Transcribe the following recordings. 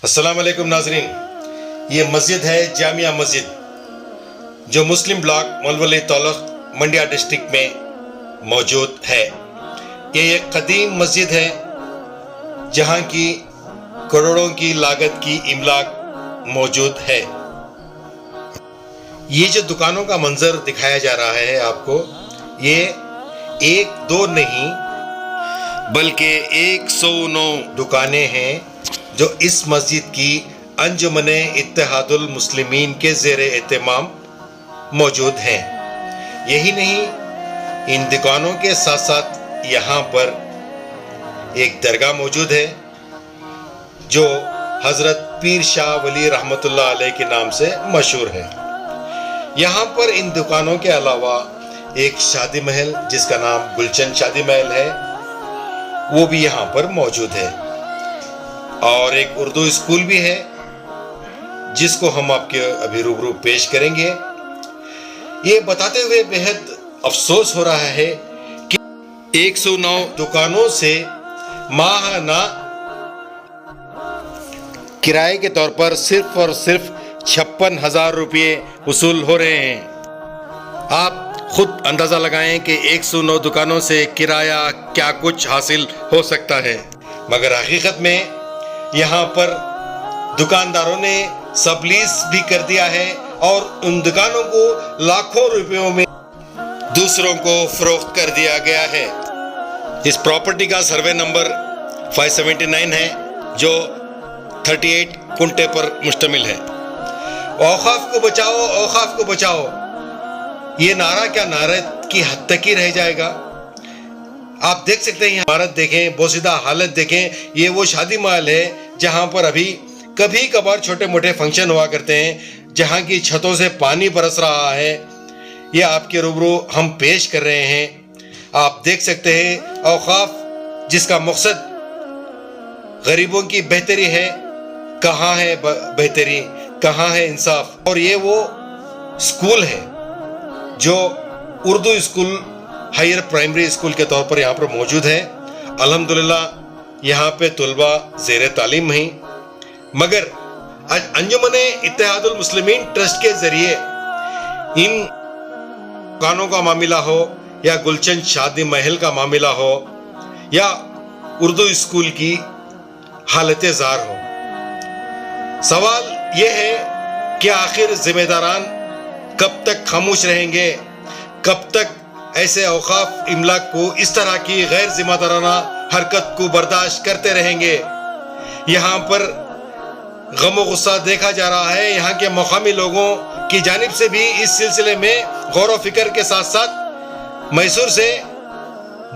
अस्सलाम वालेकुम नाजरीन, ये मस्जिद है जामिया मस्जिद जो मुस्लिम ब्लॉक मलवली तौलख मंडिया डिस्ट्रिक्ट में मौजूद है। ये एक कदीम मस्जिद है जहाँ की करोड़ों की लागत की इमलाक मौजूद है। ये जो दुकानों का मंजर दिखाया जा रहा है आपको, ये एक दो नहीं बल्कि 109 दुकानें हैं जो इस मस्जिद की अंजुमने इत्तेहादुल मुस्लिमीन के ज़ेरे एहतमाम मौजूद हैं। यही नहीं, इन दुकानों के साथ साथ यहाँ पर एक दरगाह मौजूद है जो हज़रत पीर शाह वली रहमतुल्लाह अलैह के नाम से मशहूर है। यहाँ पर इन दुकानों के अलावा एक शादी महल जिसका नाम गुलशन शादी महल है, वो भी यहाँ पर मौजूद है, और एक उर्दू स्कूल भी है जिसको हम आपके अभी रूबरू पेश करेंगे। ये बताते हुए बेहद अफसोस हो रहा है कि 109 दुकानों से माहाना किराए के तौर पर सिर्फ और सिर्फ 56,000 रुपये वसूल हो रहे हैं। आप खुद अंदाज़ा लगाएं कि 109 दुकानों से किराया क्या कुछ हासिल हो सकता है, मगर हकीकत में यहाँ पर दुकानदारों ने सबलीस भी कर दिया है और उन दुकानों को लाखों रुपयों में दूसरों को फरोख्त कर दिया गया है। इस प्रॉपर्टी का सर्वे नंबर 579 है जो 38 कुंटे पर मुश्तमिल है। औकाफ को बचाओ, औकाफ को बचाओ, ये नारा क्या नारे की हद तक ही रह जाएगा। आप देख सकते हैं, इमारत देखें, बोसीदा हालत देखें। ये वो शादी महल है जहाँ पर अभी कभी कभार छोटे मोटे फंक्शन हुआ करते हैं, जहाँ की छतों से पानी बरस रहा है। ये आपके रूबरू हम पेश कर रहे हैं। आप देख सकते हैं, औकाफ जिसका मकसद गरीबों की बेहतरी है, कहाँ है बेहतरी, कहाँ है इंसाफ। और ये वो स्कूल है जो Urdu school higher primary school के तौर पर यहाँ पर मौजूद है। अल्हम्दुलिल्लाह यहाँ पे तुलबा ज़ेरे तालीम हैं, मगर अंजुमने इत्तेहादुल मुस्लिमीन ट्रस्ट के ज़रिए इन दुकानों का मामला हो या गुलशन शादी महल का मामला हो या उर्दू स्कूल की हालत ज़ार हो, सवाल ये है कि आखिर जिम्मेदारान कब तक खामोश रहेंगे, कब तक ऐसे औकाफ इमलाक को इस तरह की गैर जिम्मेदाराना हरकत को बर्दाश्त करते रहेंगे। यहाँ पर गम और गुस्सा देखा जा रहा है। यहाँ के मकामी लोगों की जानिब से भी इस सिलसिले में गौर व फिक्र के साथ साथ मैसूर से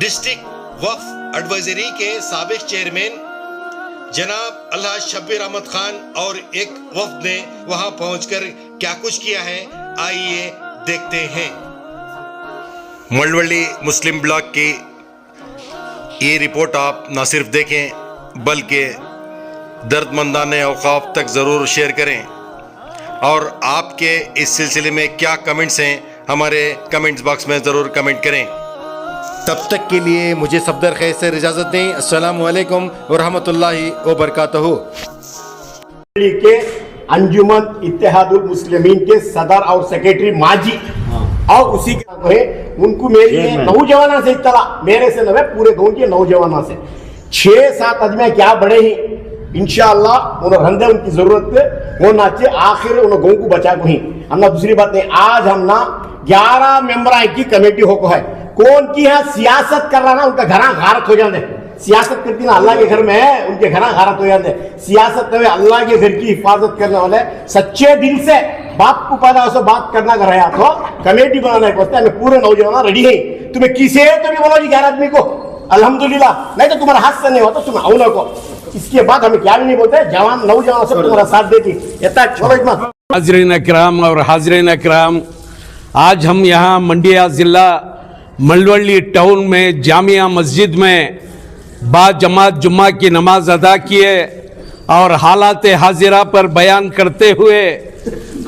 डिस्ट्रिक्ट वक्फ एडवाइजरी के साबिक चेयरमैन जनाब अल्लाह शब्बीर अहमद खान और एक वफ्द ने वहाँ पहुँचकर क्या कुछ किया है, आइए देखते हैं। मलवली मुस्लिम ब्लॉक की ये रिपोर्ट आप न सिर्फ देखें बल्कि दर्दमंदाने औकाफ तक ज़रूर शेयर करें, और आपके इस सिलसिले में क्या कमेंट्स हैं हमारे कमेंट्स बॉक्स में ज़रूर कमेंट करें। तब तक के लिए मुझे सफदर खैर से इजाज़त दें। अस्सलामु अलैकुम व रहमतुल्लाहि व बरकातहू। के अंजुमन इत्तेहादुल मुस्लिमीन के सदर और सेक्रेटरी माजी और उसी के उनको मेरी नौजवाना से इत्तला, मेरे से नवे पूरे गांव के नौजवाना से 6-7 आदमी क्या बड़े ही इंशाअल्लाह उन्हें रंदे उनकी जरूरत होना चाहिए। आखिर उन गांव को बचा को ही हमने दूसरी बात नहीं, आज हम ना 11 मेंबर की कमेटी हो को है। कौन की है सियासत कर रहा ना, उनका घरा गारत हो जाते। सियासत करती ना अल्लाह के घर में है, उनके घरा गारत हो जाते। सियासत में अल्लाह के घर की हिफाजत करने वाले सच्चे दिल से बाप को पैदा हो बात करना कर रहा तो कमेटी बनाने को हमें पूरे नौजवान रेडी है। तुम्हें किसे तो भी बोलो जी 11 आदमी को अल्हम्दुलिल्लाह, नहीं तो तुम्हारा हाथ से नहीं होता, तुम औला को। इसके बाद हमें क्या भी नहीं बोलते, जवान नौजवान सब तुम्हारा साथ देती। हाज़रीन अकराम और हाज़रीन अकराम, आज हम यहाँ मंडिया ज़िला मलवली टाउन में जामिया मस्जिद में बाजमात जुम्मा की नमाज अदा किए और हालात हाजिरा पर बयान करते हुए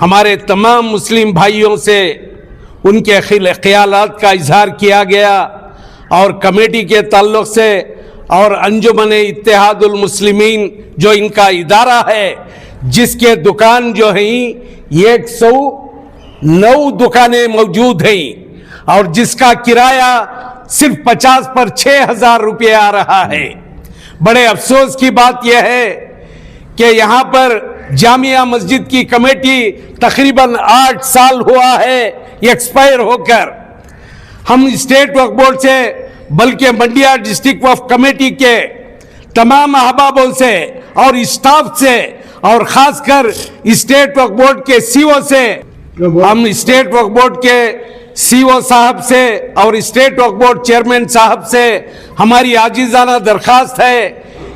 हमारे तमाम मुस्लिम भाइयों से उनके ख्यालात का इजहार किया गया और कमेटी के ताल्लुक़ से اور انجمن اتحاد المسلمین جو ان کا ادارہ ہے، جس کے دکان جو ہیں 109 دکانیں موجود ہیں اور جس کا کرایہ صرف 50 پر 6,000 روپے آ رہا ہے۔ بڑے افسوس کی بات یہ ہے کہ یہاں پر جامعہ مسجد کی کمیٹی تقریباً 8 سال ہوا ہے ایکسپائر ہو کر۔ ہم اسٹیٹ وقف بورڈ سے بلکہ منڈیا ڈسٹرکٹ وقف کمیٹی کے تمام احبابوں سے اور اسٹاف سے اور خاص کر اسٹیٹ وقف بورڈ کے سی او سے، ہم اسٹیٹ وقف بورڈ کے سی او صاحب سے اور اسٹیٹ وقف بورڈ چیئرمین صاحب سے ہماری عاجزانہ درخواست ہے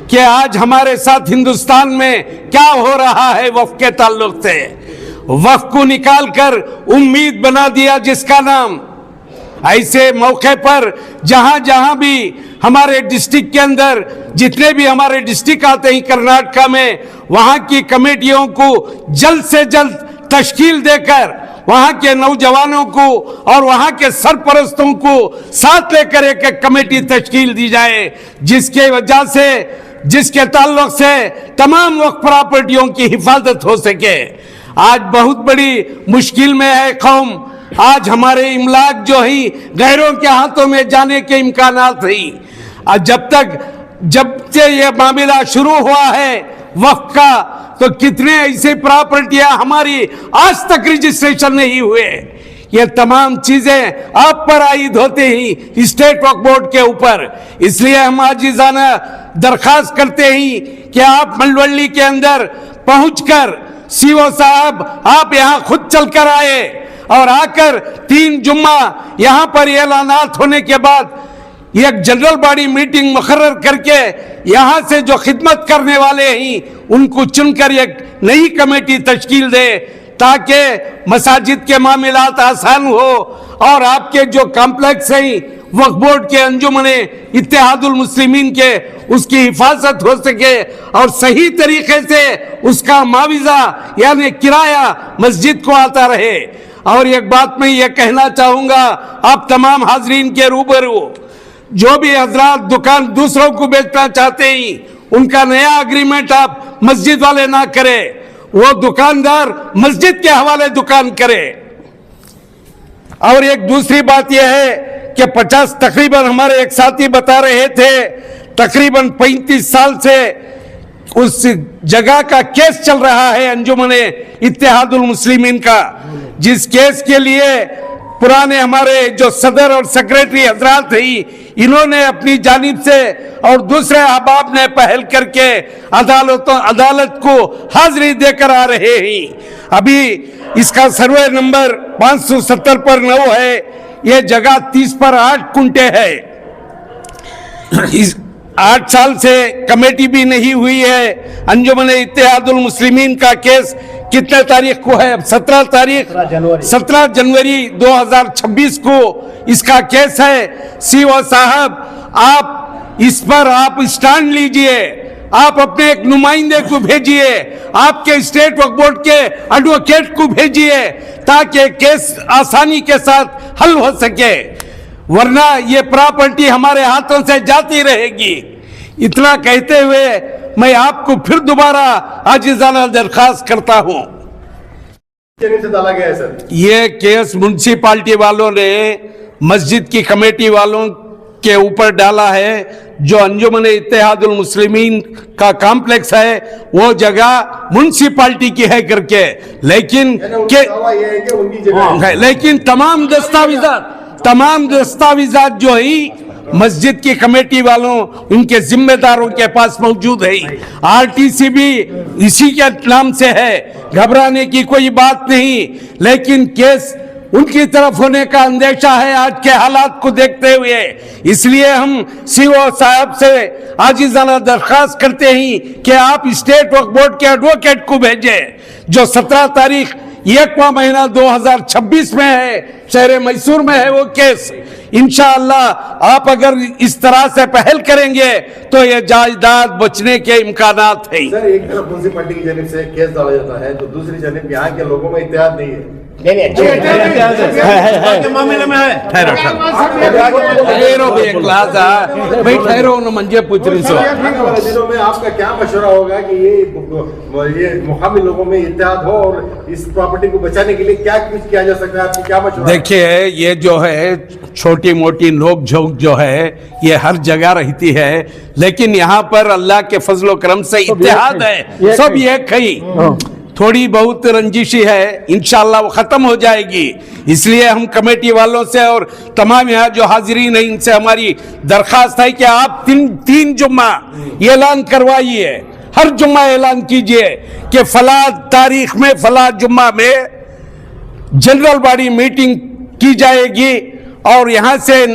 کہ آج ہمارے ساتھ ہندوستان میں کیا ہو رہا ہے وقف کے تعلق سے، وقف کو نکال کر امید بنا دیا جس کا نام۔ ایسے موقع پر جہاں جہاں بھی ہمارے ڈسٹرکٹ کے اندر جتنے بھی ہمارے ڈسٹرکٹ آتے ہیں کرناٹکا میں، وہاں کی کمیٹیوں کو جلد سے جلد تشکیل دے کر وہاں کے نوجوانوں کو اور وہاں کے سرپرستوں کو ساتھ لے کر ایک کمیٹی تشکیل دی جائے، جس کے وجہ سے جس کے تعلق سے تمام وقف پراپرٹیوں کی حفاظت ہو سکے۔ آج بہت بڑی مشکل میں ہے قوم، آج ہمارے املاک جو ہی غیروں کے ہاتھوں میں جانے کے امکانات ہیں۔ جب سے یہ معاملہ شروع ہوا ہے وقف کا، تو کتنے ایسے پراپرٹیاں ہماری آج تک رجسٹریشن نہیں ہوئے۔ یہ تمام چیزیں آپ پر عائد ہوتے ہیں اسٹیٹ وقف بورڈ کے اوپر۔ اس لیے ہم عاجزانہ درخواست کرتے ہیں کہ آپ ملولی کے اندر پہنچ کر سی او صاحب آپ یہاں خود چل کر آئے اور آ کر 3 جمعہ یہاں پر اعلانات ہونے کے بعد ایک جنرل باڈی میٹنگ مقرر کر کے یہاں سے جو خدمت کرنے والے ہیں ان کو چن کر ایک نئی کمیٹی تشکیل دے تاکہ مساجد کے معاملات آسان ہو اور آپ کے جو کمپلیکس ہیں وقف بورڈ کے انجمن اتحاد المسلمین کے اس کی حفاظت ہو سکے اور صحیح طریقے سے اس کا معاوضہ یعنی کرایہ مسجد کو آتا رہے۔ اور ایک بات میں یہ کہنا چاہوں گا آپ تمام حاضرین کے روبرو، جو بھی حضرات دکان دوسروں کو بیچنا چاہتے ہیں ان کا نیا اگریمنٹ آپ مسجد والے نہ کرے، وہ دکاندار مسجد کے حوالے دکان کرے۔ اور ایک دوسری بات یہ ہے کہ 50 تقریباً ہمارے ایک ساتھی بتا رہے تھے تقریباً 35 سال سے اس جگہ کا کیس چل رہا ہے انجمن اتحاد المسلمین کا، جس کیس کے لیے پرانے ہمارے جو صدر اور سیکریٹری حضرات ہیں انہوں نے اپنی جانب سے اور دوسرے احباب نے پہل کر کے عدالت کو حاضری دے کر آ رہے ہیں۔ ابھی اس کا سروے نمبر 570 پر 9 ہے، یہ جگہ 30 پر 8 کنٹے ہے۔ 8 سال سے کمیٹی بھی نہیں ہوئی ہے۔ انجمن اتحاد المسلمین کا کیس کتنے تاریخ کو ہے؟ 17 جنوری 2026 کو اس کا کیس ہے۔ سی او صاحب آپ اس پر آپ اسٹینڈ لیجئے، آپ اپنے ایک نمائندے کو بھیجئے، آپ کے اسٹیٹ وقف بورڈ کے ایڈوکیٹ کو بھیجئے تاکہ کیس آسانی کے ساتھ حل ہو سکے، ورنہ یہ پراپرٹی ہمارے ہاتھوں سے جاتی رہے گی۔ اتنا کہتے ہوئے میں آپ کو پھر دوبارہ عاجزانہ درخواست کرتا ہوں، یہ کیس منسپالٹی والوں نے مسجد کی کمیٹی والوں کے اوپر ڈالا ہے۔ جو انجمن اتحاد المسلمین کا کمپلیکس ہے وہ جگہ منسپالٹی کی ہے کر کے، لیکن تمام دستاویزات جو ہیں مسجد کی کمیٹی والوں ان کے ذمہ داروں کے پاس موجود ہے۔ RTC بھی اسی کے نام سے ہے، گھبرانے کی کوئی بات نہیں، لیکن کیس ان کی طرف ہونے کا اندیشہ ہے آج کے حالات کو دیکھتے ہوئے۔ اس لیے ہم سی او صاحب سے عاجزانہ درخواست کرتے ہیں کہ آپ اسٹیٹ وقف بورڈ کے ایڈوکیٹ کو بھیجیں جو 17 تاریخ 1واں مہینہ 2026 میں ہے शहर मैसूर में है वो केस। इंशाअल्लाह आप अगर इस तरह से पहल करेंगे तो ये जायदाद बचने के इम्कानात हैं। सर, एक तरफ म्यूनसिपैलिटी की जानिब से केस डाला जाता है तो दूसरी जानिब यहाँ के लोगों में इत्तेहाद नहीं है। के मामले में है ठहरो भाई, क्लास भाई ठहरो न मंजे पूछ रही सो। आने वाले दिनों में आपका क्या मशवरा होगा कि ये मुकामी लोगों में इत्तेहाद हो और इस प्रॉपर्टी को बचाने के लिए क्या कुछ किया जा सकता है? आपकी क्या मशवरा? देखिए, ये जो है छोटी मोटी नोक झोंक जो है ये हर जगह रहती है, लेकिन यहाँ पर अल्लाह के फजलो करम से इत्तेहाद है, सब एक ही। थोड़ी बहुत रंजिशी है, इंशाअल्लाह वो खत्म हो जाएगी। इसलिए हम कमेटी वालों से और तमाम यहाँ जो हाजिरीन है इनसे हमारी दरखास्त है कि आप तीन जुम्मा ऐलान करवाइए, हर जुम्मा ऐलान कीजिए कि फला तारीख में फला जुम्मा में जनरल बॉडी मीटिंग की जाएगी और यहाँ से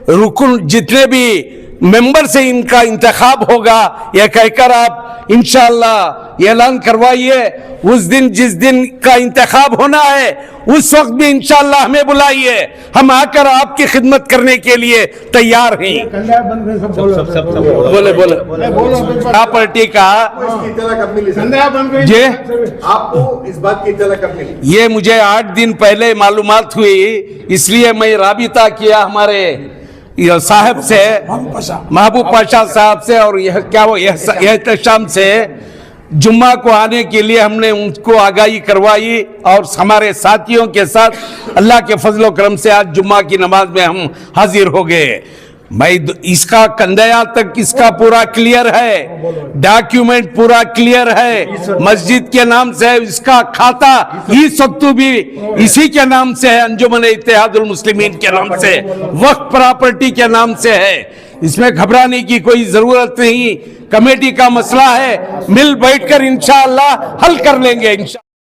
रुकन जितने भी मेंबर से इनका इंतखाब होगा, यह कहकर आप इंशाअल्लाह ऐलान करवाइए। उस दिन जिस दिन का इंतखाब होना है उस वक्त भी इंशाअल्लाह हमें बुलाइए, हम आकर आपकी खिदमत करने के लिए तैयार हैं। बोले प्रॉपर्टी का इसकी इत्तला कब मिली सर? जे आपको इस बात की इत्तला कब मिली? ये मुझे 8 दिन पहले मालूमात हुई, इसलिए मैं राबिता किया हमारे साहब से, महबूब पाशा साहब से, और यह क्या वो एहतशाम से जुम्मा को आने के लिए हमने उनको आगाही करवाई और हमारे साथियों के साथ अल्लाह के फजलो करम से आज जुम्मा की नमाज में हम हाजिर हो गए। मैं इसका कंदया तक इसका पूरा क्लियर है, डॉक्यूमेंट पूरा क्लियर है, मस्जिद के नाम से इसका खाता ई सत्तू भी इसी के नाम से है, अंजुमन इत्तेहादुल मुस्लिमीन के नाम से, वक्फ प्रॉपर्टी के नाम से है। इसमें घबराने की कोई जरूरत नहीं, कमेटी का मसला है, मिल बैठकर इंशाअल्लाह हल कर लेंगे इंशाअल्लाह।